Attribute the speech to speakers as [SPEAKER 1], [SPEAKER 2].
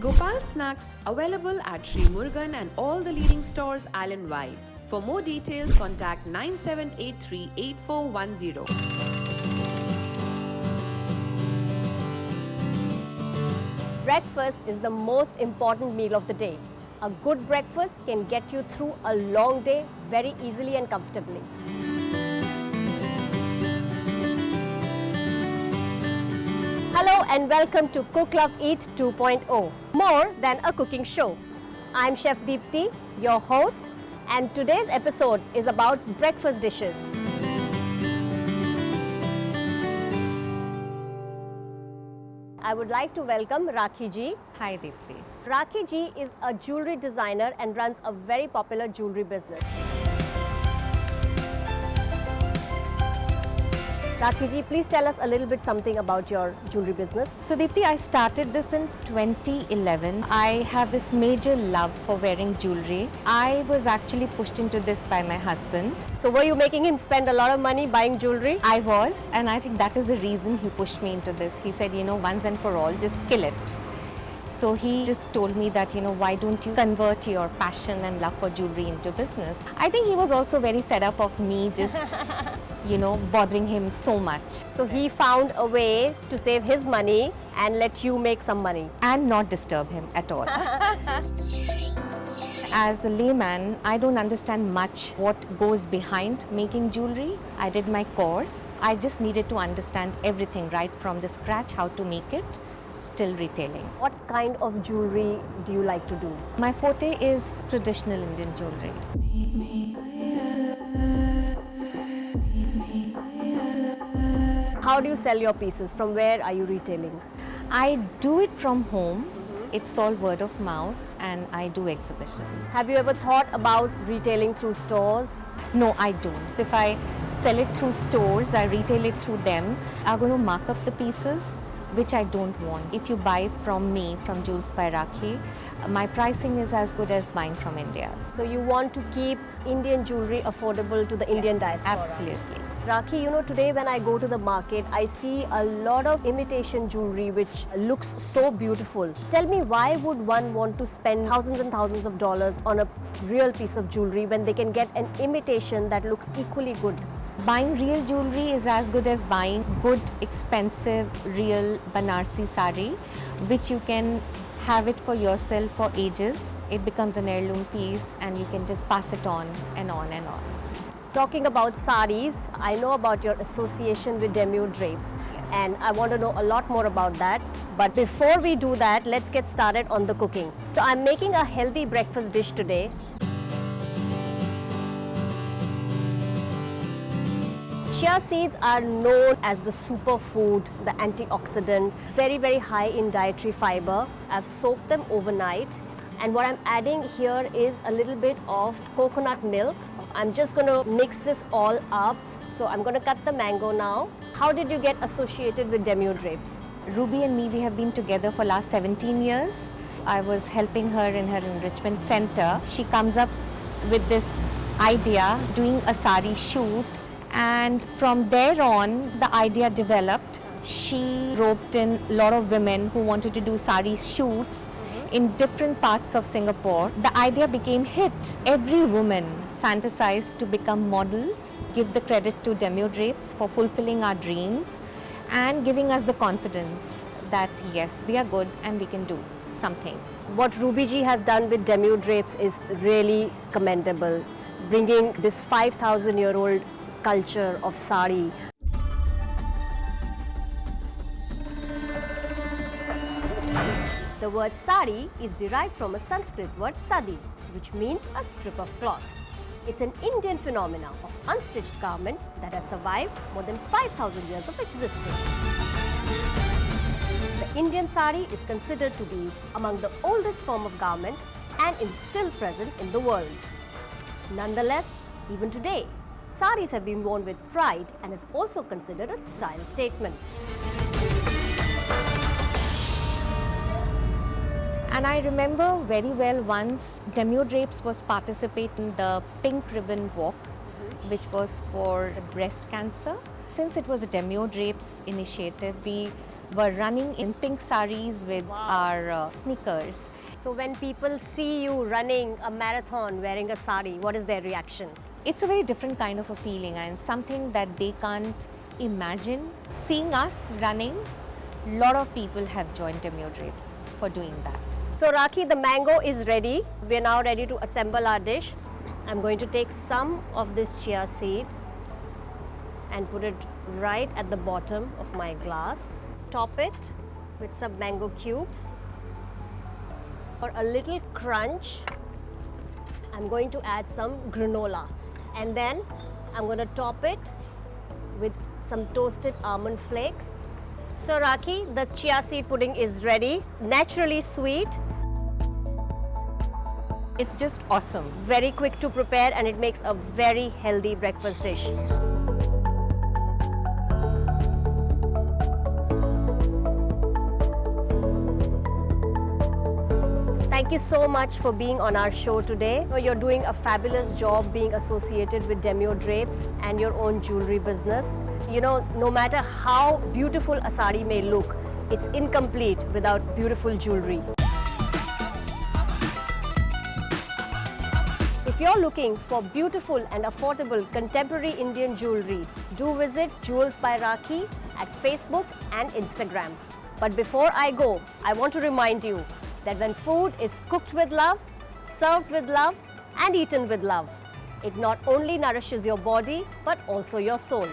[SPEAKER 1] Gopal Snacks available at Sri Murugan and all the leading stores island-wide. For more details, contact 97838410.
[SPEAKER 2] Breakfast is the most important meal of the day. A good breakfast can get you through a long day very easily and comfortably. Hello and welcome to Cook Love Eat 2.0, more than a cooking show. I'm Chef Deepti, your host, and today's episode is about breakfast dishes. I would like to welcome Rakhiji.
[SPEAKER 3] Hi Deepti.
[SPEAKER 2] Rakhiji is a jewelry designer and runs a very popular jewelry business. Rakhiji, please tell us a little bit something about your jewelry business.
[SPEAKER 3] So Deepti, I started this in 2011. I have this major love for wearing jewelry. I was actually pushed into this by my husband.
[SPEAKER 2] So were you making him spend a lot of money buying jewelry?
[SPEAKER 3] I was, and I think that is the reason he pushed me into this. He said, once and for all, just kill it. So he just told me that, why don't you convert your passion and love for jewelry into business? I think he was also very fed up of me just, bothering him so much.
[SPEAKER 2] So he found a way to save his money and let you make some money.
[SPEAKER 3] And not disturb him at all. As a layman, I don't understand much what goes behind making jewelry. I did my course. I just needed to understand everything right from the scratch, how to make it till retailing.
[SPEAKER 2] What kind of jewelry do you like to do?
[SPEAKER 3] My forte is traditional Indian jewelry.
[SPEAKER 2] How do you sell your pieces? From where are you retailing?
[SPEAKER 3] I do it from home. It's all word of mouth, and I do exhibitions.
[SPEAKER 2] Have you ever thought about retailing through stores?
[SPEAKER 3] No, I don't. If I sell it through stores, I retail it through them. I'm going to mark up the pieces, which I don't want. If you buy from me, from Jewels by Rakhi, my pricing is as good as buying from India.
[SPEAKER 2] So you want to keep Indian jewelry affordable to the Indian diaspora?
[SPEAKER 3] Absolutely.
[SPEAKER 2] Rakhi, today when I go to the market, I see a lot of imitation jewelry which looks so beautiful. Tell me, why would one want to spend thousands and thousands of dollars on a real piece of jewelry when they can get an imitation that looks equally good?
[SPEAKER 3] Buying real jewelry is as good as buying good, expensive, real Banarsi sari, which you can have it for yourself for ages. It becomes an heirloom piece and you can just pass it on and on and on.
[SPEAKER 2] Talking about sarees, I know about your association with Demio Drapes, and I want to know a lot more about that. But before we do that, let's get started on the cooking. So I'm making a healthy breakfast dish today. Chia seeds are known as the superfood, the antioxidant, very, very high in dietary fiber. I've soaked them overnight, and what I'm adding here is a little bit of coconut milk. I'm just going to mix this all up. So I'm going to cut the mango now. How did you get associated with Demio Drapes?
[SPEAKER 3] Ruby and me, we have been together for last 17 years. I was helping her in her enrichment center. She comes up with this idea, doing a sari shoot. And from there on, the idea developed. She roped in a lot of women who wanted to do sari shoots in different parts of Singapore. The idea became hit. Every woman fantasized to become models, give the credit to Demio Drapes for fulfilling our dreams and giving us the confidence that yes, we are good and we can do something.
[SPEAKER 2] What Ruby ji has done with Demio Drapes is really commendable, bringing this 5,000-year-old culture of sari. The word sari is derived from a Sanskrit word sadi, which means a strip of cloth. It's an Indian phenomenon of unstitched garment that has survived more than 5,000 years of existence. The Indian sari is considered to be among the oldest form of garment and is still present in the world. Nonetheless, even today, saris have been worn with pride and is also considered a style statement.
[SPEAKER 3] And I remember very well once Demio Drapes was participating in the Pink Ribbon Walk, which was for breast cancer. Since it was a Demio Drapes initiative, we were running in pink sarees with our sneakers.
[SPEAKER 2] So when people see you running a marathon wearing a sari, what is their reaction?
[SPEAKER 3] It's a very different kind of a feeling and something that they can't imagine. Seeing us running, a lot of people have joined Demio Drapes for doing that.
[SPEAKER 2] So Rakhi, the mango is ready. We are now ready to assemble our dish. I'm going to take some of this chia seed and put it right at the bottom of my glass. Top it with some mango cubes. For a little crunch, I'm going to add some granola. And then I'm going to top it with some toasted almond flakes. So Rakhi, the chia seed pudding is ready. Naturally sweet.
[SPEAKER 3] It's just awesome.
[SPEAKER 2] Very quick to prepare and it makes a very healthy breakfast dish. Thank you so much for being on our show today. You're doing a fabulous job being associated with Demio Drapes and your own jewelry business. You know, no matter how beautiful a sari may look, it's incomplete without beautiful jewelry. If you're looking for beautiful and affordable contemporary Indian jewelry, do visit Jewels by Rakhi at Facebook and Instagram. But before I go, I want to remind you that when food is cooked with love, served with love and eaten with love, it not only nourishes your body but also your soul.